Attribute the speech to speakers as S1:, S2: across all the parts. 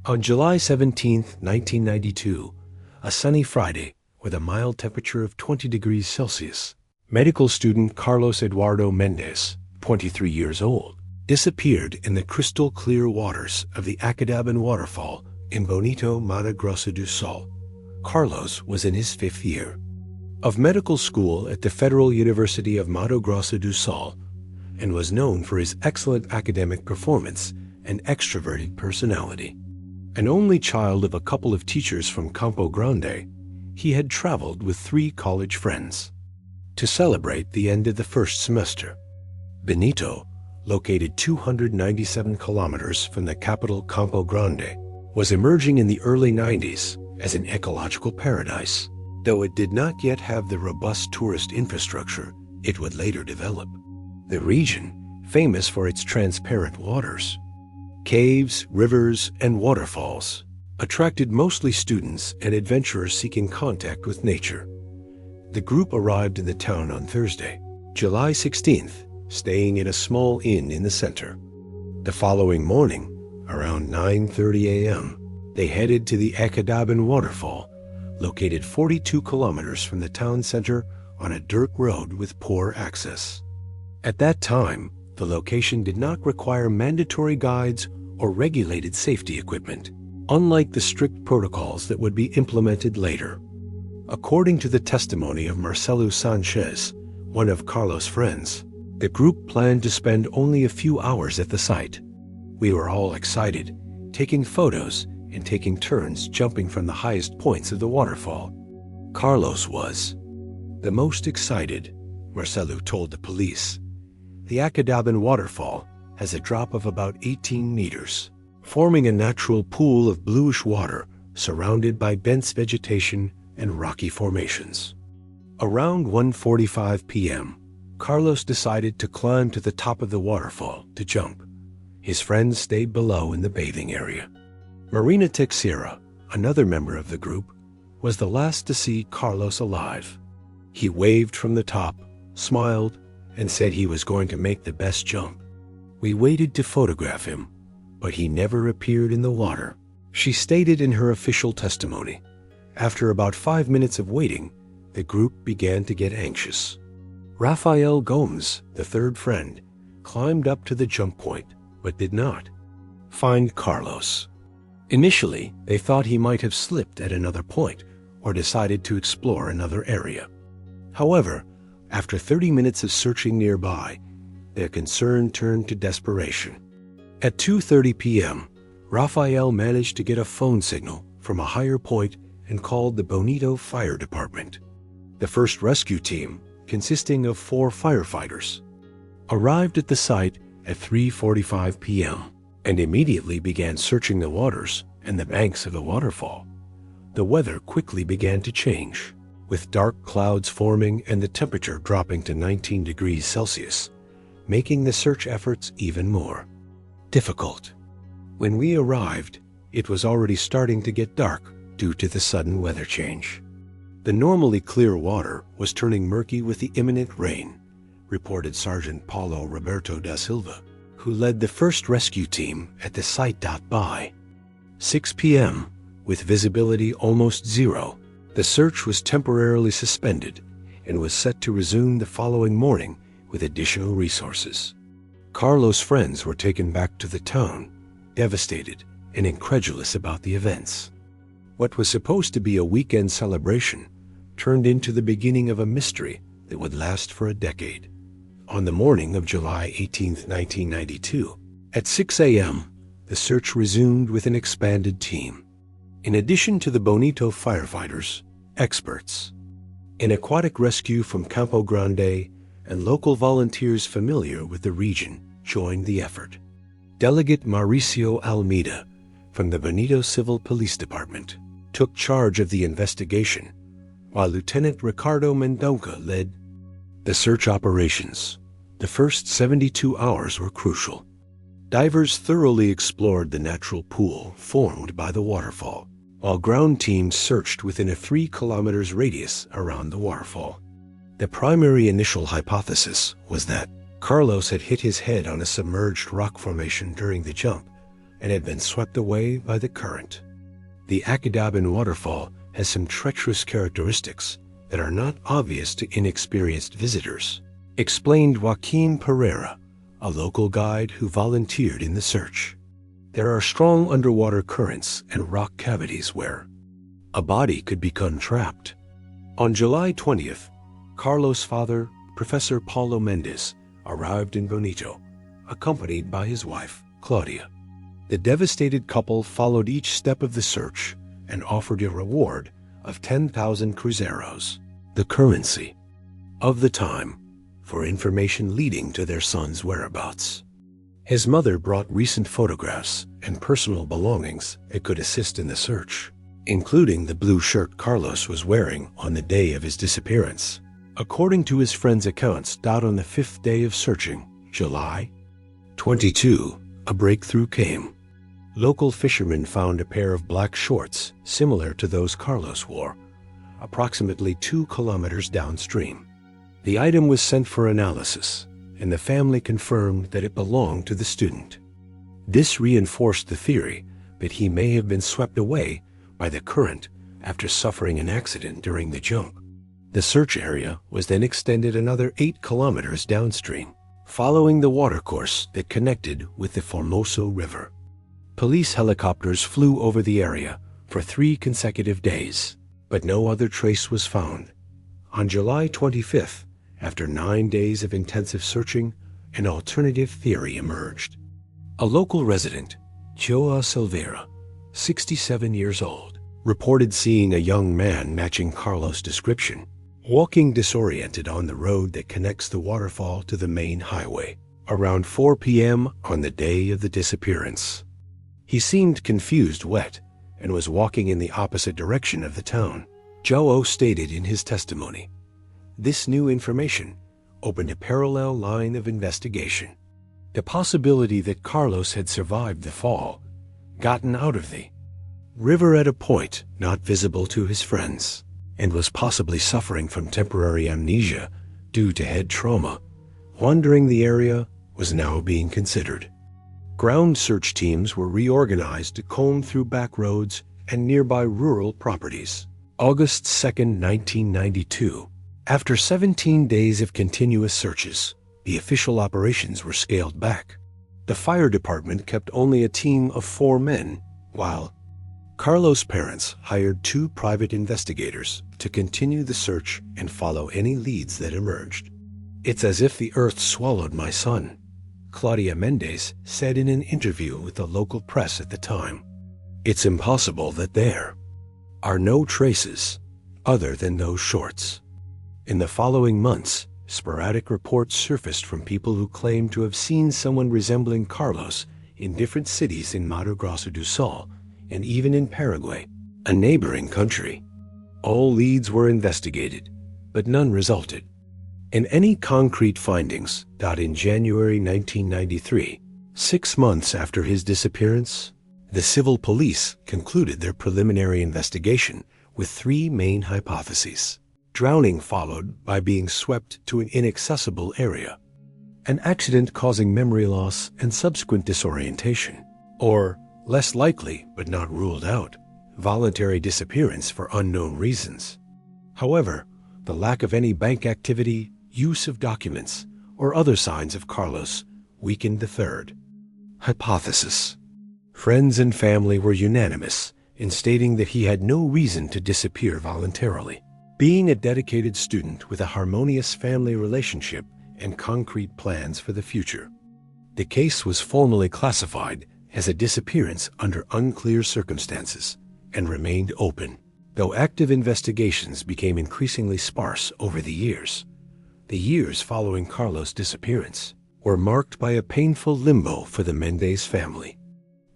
S1: On July 17, 1992, a sunny Friday with a mild temperature of 20 degrees Celsius, medical student Carlos Eduardo Mendez, 23 years old, disappeared in the crystal clear waters of the Acadaban waterfall in Bonito, Mato Grosso do Sul. Carlos was in his 5th year of medical school at the Federal University of Mato Grosso do Sul and was known for his excellent academic performance and extroverted personality. An only child of a couple of teachers from Campo Grande, he had traveled with 3 college friends to celebrate the end of the first semester. Bonito, located 297 kilometers from the capital Campo Grande, was emerging in the early 90s as an ecological paradise, though it did not yet have the robust tourist infrastructure it would later develop. The region, famous for its transparent waters, caves, rivers, and waterfalls, attracted mostly students and adventurers seeking contact with nature. The group arrived in the town on Thursday, July 16th, staying in a small inn in the center. The following morning, around 9:30 a.m., they headed to the Acadaban waterfall, located 42 kilometers from the town center on a dirt road with poor access. At that time, the location did not require mandatory guides or regulated safety equipment, unlike the strict protocols that would be implemented later. According to the testimony of Marcelo Sanchez, one of Carlos' friends, the group planned to spend only a few hours at the site. We were all excited, taking photos and taking turns jumping from the highest points of the waterfall. Carlos was the most excited, Marcelo told the police. The Acadaban waterfall has a drop of about 18 meters, forming a natural pool of bluish water surrounded by dense vegetation and rocky formations. Around 1:45 p.m., Carlos decided to climb to the top of the waterfall to jump. His friends stayed below in the bathing area. Marina Teixeira, another member of the group, was the last to see Carlos alive. He waved from the top, smiled, and said he was going to make the best jump. We waited to photograph him, but he never appeared in the water, she stated in her official testimony. After about 5 minutes of waiting, the group began to get anxious. Rafael Gomes, the third friend, climbed up to the jump point, but did not find Carlos. Initially, they thought he might have slipped at another point or decided to explore another area. However, after 30 minutes of searching nearby, their concern turned to desperation. At 2:30 p.m., Rafael managed to get a phone signal from a higher point and called the Bonito Fire Department. The first rescue team, consisting of 4 firefighters, arrived at the site at 3:45 p.m. and immediately began searching the waters and the banks of the waterfall. The weather quickly began to change, with dark clouds forming and the temperature dropping to 19 degrees Celsius, making the search efforts even more difficult. When we arrived, it was already starting to get dark due to the sudden weather change. The normally clear water was turning murky with the imminent rain, reported Sergeant Paulo Roberto da Silva, who led the first rescue team at the site. By 6 p.m., with visibility almost zero, the search was temporarily suspended and was set to resume the following morning with additional resources. Carlos' friends were taken back to the town, devastated and incredulous about the events. What was supposed to be a weekend celebration turned into the beginning of a mystery that would last for a decade. On the morning of July 18, 1992, at 6 a.m., the search resumed with an expanded team. In addition to the Bonito firefighters, experts in aquatic rescue from Campo Grande and local volunteers familiar with the region joined the effort. Delegate Mauricio Almeida from the Bonito Civil Police Department took charge of the investigation, while Lieutenant Ricardo Mendonca led the search operations. The first 72 hours were crucial. Divers thoroughly explored the natural pool formed by the waterfall, while ground teams searched within a 3 kilometers radius around the waterfall. The primary initial hypothesis was that Carlos had hit his head on a submerged rock formation during the jump and had been swept away by the current. The Akadaban waterfall has some treacherous characteristics that are not obvious to inexperienced visitors, explained Joaquin Pereira, a local guide who volunteered in the search. There are strong underwater currents and rock cavities where a body could become trapped. On July 20th, Carlos' father, Professor Paulo Mendes, arrived in Bonito, accompanied by his wife, Claudia. The devastated couple followed each step of the search and offered a reward of 10,000 cruzeros, the currency of the time, for information leading to their son's whereabouts. His mother brought recent photographs and personal belongings that could assist in the search, including the blue shirt Carlos was wearing on the day of his disappearance. According to his friends' accounts, on the 5th day of searching, July 22, a breakthrough came. Local fishermen found a pair of black shorts similar to those Carlos wore, approximately 2 kilometers downstream. The item was sent for analysis, and the family confirmed that it belonged to the student. This reinforced the theory that he may have been swept away by the current after suffering an accident during the jump. The search area was then extended another 8 kilometers downstream, following the watercourse that connected with the Formoso River. Police helicopters flew over the area for 3 consecutive days, but no other trace was found. On July 25th, after 9 days of intensive searching, an alternative theory emerged. A local resident, Joa Silveira, 67 years old, reported seeing a young man matching Carlos' description, walking disoriented on the road that connects the waterfall to the main highway, around 4 p.m. on the day of the disappearance. He seemed confused, wet, and was walking in the opposite direction of the town. Joa stated in his testimony, "This new information opened a parallel line of investigation. The possibility that Carlos had survived the fall, gotten out of the river at a point not visible to his friends, and was possibly suffering from temporary amnesia due to head trauma. Wandering the area was now being considered." Ground search teams were reorganized to comb through back roads and nearby rural properties. August 2, 1992. After 17 days of continuous searches, the official operations were scaled back. The fire department kept only a team of 4 men, while Carlos' parents hired 2 private investigators to continue the search and follow any leads that emerged. "It's as if the earth swallowed my son," Claudia Mendes said in an interview with the local press at the time. "It's impossible that there are no traces other than those shorts." In the following months, sporadic reports surfaced from people who claimed to have seen someone resembling Carlos in different cities in Mato Grosso do Sul and even in Paraguay, a neighboring country. All leads were investigated, but none resulted in any concrete findings. In January 1993, 6 months after his disappearance, the civil police concluded their preliminary investigation with 3 main hypotheses. Drowning followed by being swept to an inaccessible area, an accident causing memory loss and subsequent disorientation, or, less likely but not ruled out, voluntary disappearance for unknown reasons. However, the lack of any bank activity, use of documents, or other signs of Carlos weakened the third hypothesis. Friends and family were unanimous in stating that he had no reason to disappear voluntarily. Being a dedicated student with a harmonious family relationship and concrete plans for the future, the case was formally classified as a disappearance under unclear circumstances and remained open. Though active investigations became increasingly sparse over the years following Carlos' disappearance were marked by a painful limbo for the Mendes family.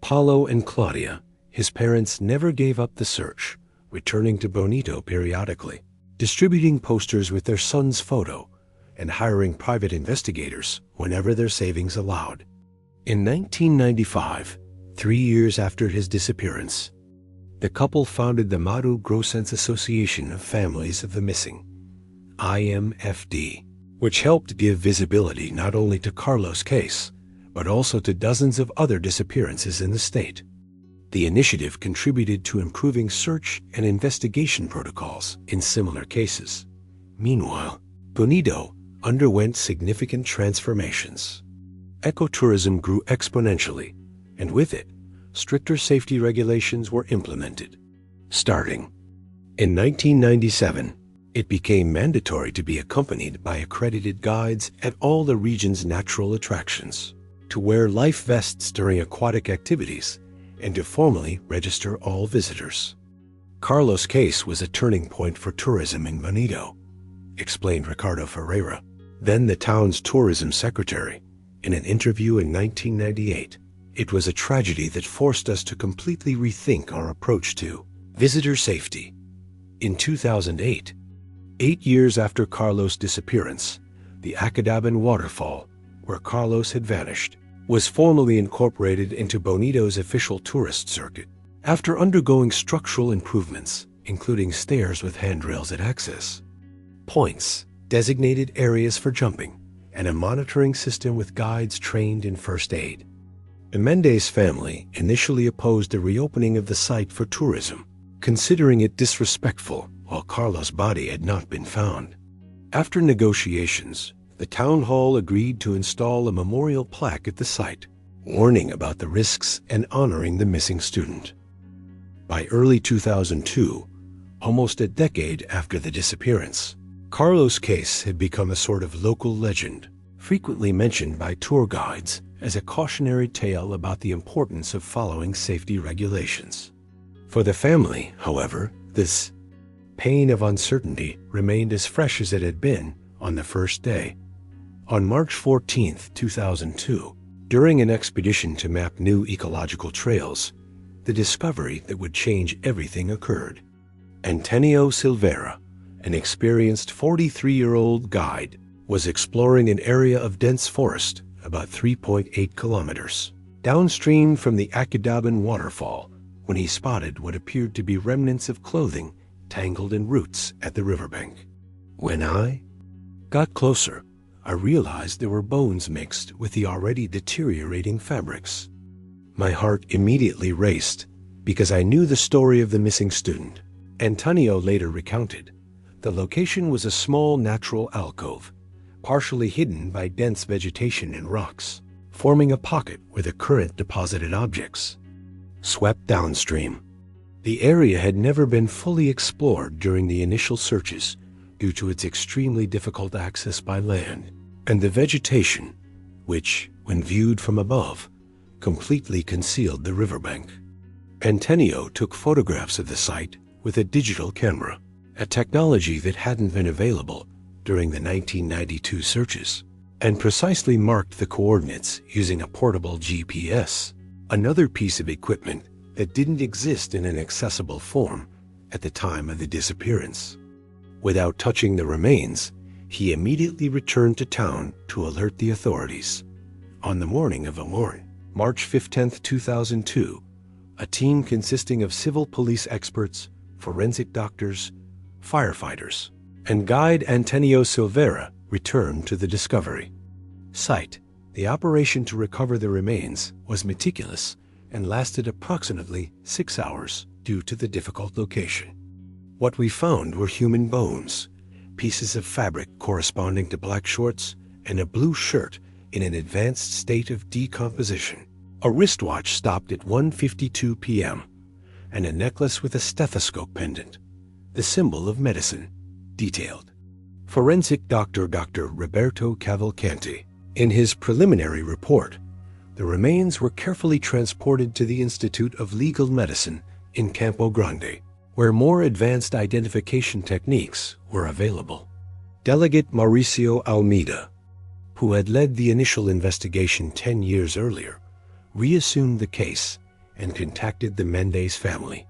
S1: Paulo and Claudia, his parents, never gave up the search, returning to Bonito periodically, distributing posters with their son's photo, and hiring private investigators whenever their savings allowed. In 1995, 3 years after his disappearance, the couple founded the Mato Grossense Association of Families of the Missing, IMFD, which helped give visibility not only to Carlos' case, but also to dozens of other disappearances in the state. The initiative contributed to improving search and investigation protocols in similar cases. Meanwhile, Bonito underwent significant transformations. Ecotourism grew exponentially, and with it, stricter safety regulations were implemented. Starting in 1997, it became mandatory to be accompanied by accredited guides at all the region's natural attractions, to wear life vests during aquatic activities, and to formally register all visitors. Carlos' case was a turning point for tourism in Bonito, explained Ricardo Ferreira, then the town's tourism secretary, in an interview in 1998. It was a tragedy that forced us to completely rethink our approach to visitor safety. In 2008, 8 years after Carlos' disappearance, the Acadaban waterfall, where Carlos had vanished, was formally incorporated into Bonito's official tourist circuit. After undergoing structural improvements, including stairs with handrails at access points, designated areas for jumping, and a monitoring system with guides trained in first aid. The Mendez family initially opposed the reopening of the site for tourism, considering it disrespectful while Carlos' body had not been found. After negotiations, the town hall agreed to install a memorial plaque at the site, warning about the risks and honoring the missing student. By early 2002, almost a decade after the disappearance, Carlos' case had become a sort of local legend, frequently mentioned by tour guides as a cautionary tale about the importance of following safety regulations. For the family, however, this pain of uncertainty remained as fresh as it had been on the first day. On March 14, 2002, during an expedition to map new ecological trails, the discovery that would change everything occurred. Antonio Silveira, an experienced 43-year-old guide, was exploring an area of dense forest about 3.8 kilometers downstream from the Acadaban waterfall when he spotted what appeared to be remnants of clothing tangled in roots at the riverbank. When I got closer, I realized there were bones mixed with the already deteriorating fabrics. My heart immediately raced because I knew the story of the missing student. Antonio later recounted, the location was a small natural alcove, partially hidden by dense vegetation and rocks, forming a pocket where the current deposited objects swept downstream. The area had never been fully explored during the initial searches due to its extremely difficult access by land, and the vegetation, which, when viewed from above, completely concealed the riverbank. Antonio took photographs of the site with a digital camera, a technology that hadn't been available during the 1992 searches, and precisely marked the coordinates using a portable GPS, another piece of equipment that didn't exist in an accessible form at the time of the disappearance. Without touching the remains, he immediately returned to town to alert the authorities. On the morning of March 15, 2002, a team consisting of civil police experts, forensic doctors, firefighters, and guide Antonio Silveira returned to the discovery site. The operation to recover the remains was meticulous and lasted approximately 6 hours due to the difficult location. What we found were human bones, pieces of fabric corresponding to black shorts, and a blue shirt in an advanced state of decomposition, a wristwatch stopped at 1:52 p.m., and a necklace with a stethoscope pendant, the symbol of medicine, detailed. Forensic Dr. Roberto Cavalcanti, in his preliminary report, the remains were carefully transported to the Institute of Legal Medicine in Campo Grande, where more advanced identification techniques were available. Delegate Mauricio Almeida, who had led the initial investigation 10 years earlier, reassumed the case and contacted the Mendez family.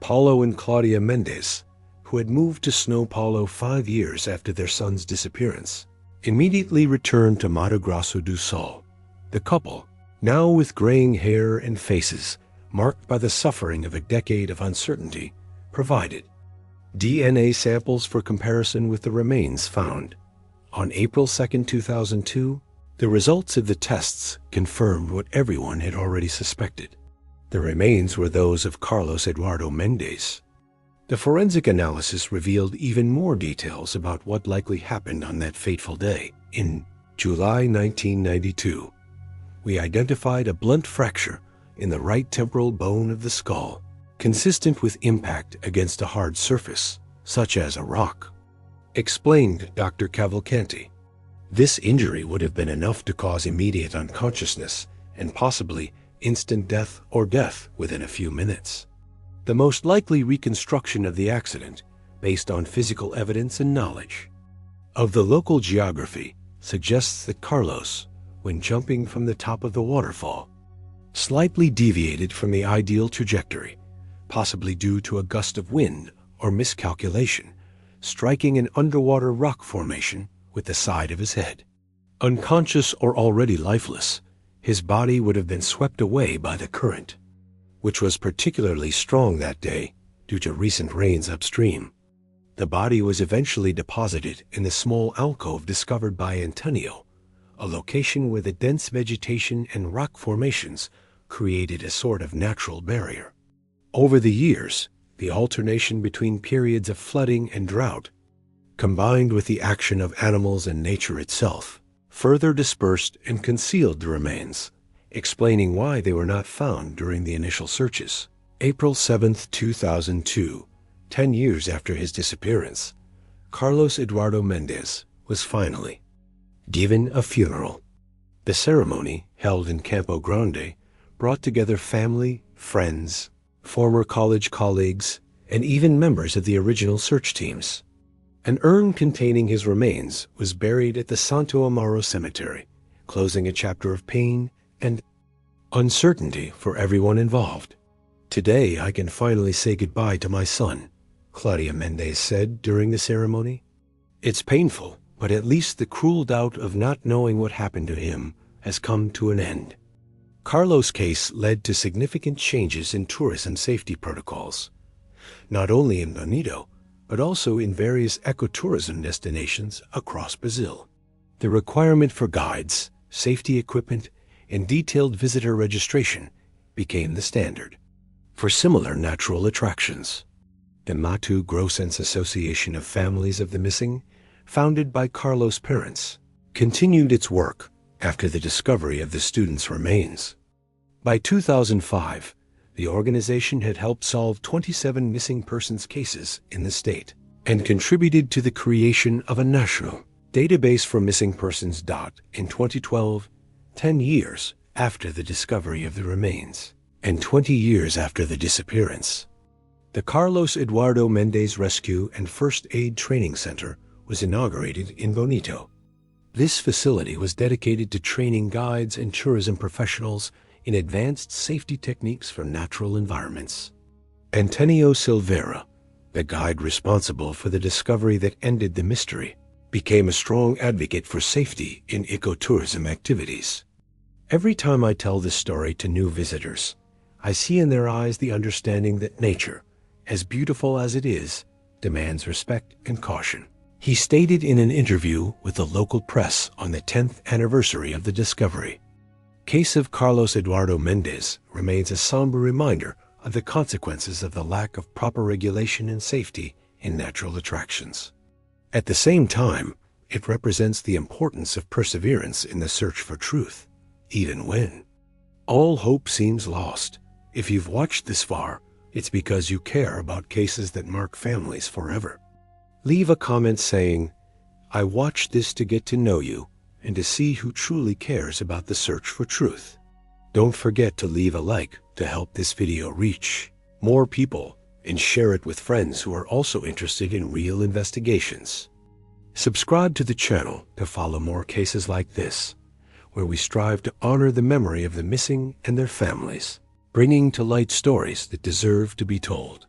S1: Paulo and Claudia Mendez, who had moved to São Paulo 5 years after their son's disappearance, immediately returned to Mato Grosso do Sul. The couple, now with graying hair and faces marked by the suffering of a decade of uncertainty, provided DNA samples for comparison with the remains found. On April 2, 2002, The results of the tests confirmed what everyone had already suspected. The remains were those of Carlos Eduardo Mendez. The forensic analysis revealed even more details about what likely happened on that fateful day. In July 1992, we identified a blunt fracture in the right temporal bone of the skull, consistent with impact against a hard surface, such as a rock, explained Dr. Cavalcanti. This injury would have been enough to cause immediate unconsciousness and possibly instant death or death within a few minutes. The most likely reconstruction of the accident, based on physical evidence and knowledge of the local geography, suggests that Carlos, when jumping from the top of the waterfall, slightly deviated from the ideal trajectory, possibly due to a gust of wind or miscalculation, striking an underwater rock formation with the side of his head. Unconscious or already lifeless, his body would have been swept away by the current, which was particularly strong that day due to recent rains upstream. The body was eventually deposited in the small alcove discovered by Antonio, a location where the dense vegetation and rock formations created a sort of natural barrier. Over the years, the alternation between periods of flooding and drought, combined with the action of animals and nature itself, further dispersed and concealed the remains, explaining why they were not found during the initial searches. April 7, 2002, 10 years after his disappearance, Carlos Eduardo Mendez was finally given a funeral. The ceremony, held in Campo Grande, brought together family, friends, former college colleagues, and even members of the original search teams. An urn containing his remains was buried at the Santo Amaro Cemetery, closing a chapter of pain and uncertainty for everyone involved. "Today I can finally say goodbye to my son," Claudia Mendez said during the ceremony. "It's painful, but at least the cruel doubt of not knowing what happened to him has come to an end." Carlos' case led to significant changes in tourism safety protocols, not only in Bonito, but also in various ecotourism destinations across Brazil. The requirement for guides, safety equipment, and detailed visitor registration became the standard for similar natural attractions. The Mato Grossense Association of Families of the Missing, founded by Carlos' parents, continued its work after the discovery of the students' remains. By 2005, the organization had helped solve 27 missing persons cases in the state and contributed to the creation of a national database for missing persons. In 2012, 10 years after the discovery of the remains and 20 years after the disappearance, the Carlos Eduardo Mendez Rescue and First Aid Training Center was inaugurated in Bonito. This facility was dedicated to training guides and tourism professionals in advanced safety techniques for natural environments. Antonio Silveira, the guide responsible for the discovery that ended the mystery, became a strong advocate for safety in ecotourism activities. Every time I tell this story to new visitors, I see in their eyes the understanding that nature, as beautiful as it is, demands respect and caution. He stated in an interview with the local press on the 10th anniversary of the discovery. Case of Carlos Eduardo Mendez remains a somber reminder of the consequences of the lack of proper regulation and safety in natural attractions. At the same time, it represents the importance of perseverance in the search for truth, even when all hope seems lost. If you've watched this far, it's because you care about cases that mark families forever. Leave a comment saying, "I watched this to get to know you and to see who truly cares about the search for truth." Don't forget to leave a like to help this video reach more people and share it with friends who are also interested in real investigations. Subscribe to the channel to follow more cases like this, where we strive to honor the memory of the missing and their families, bringing to light stories that deserve to be told.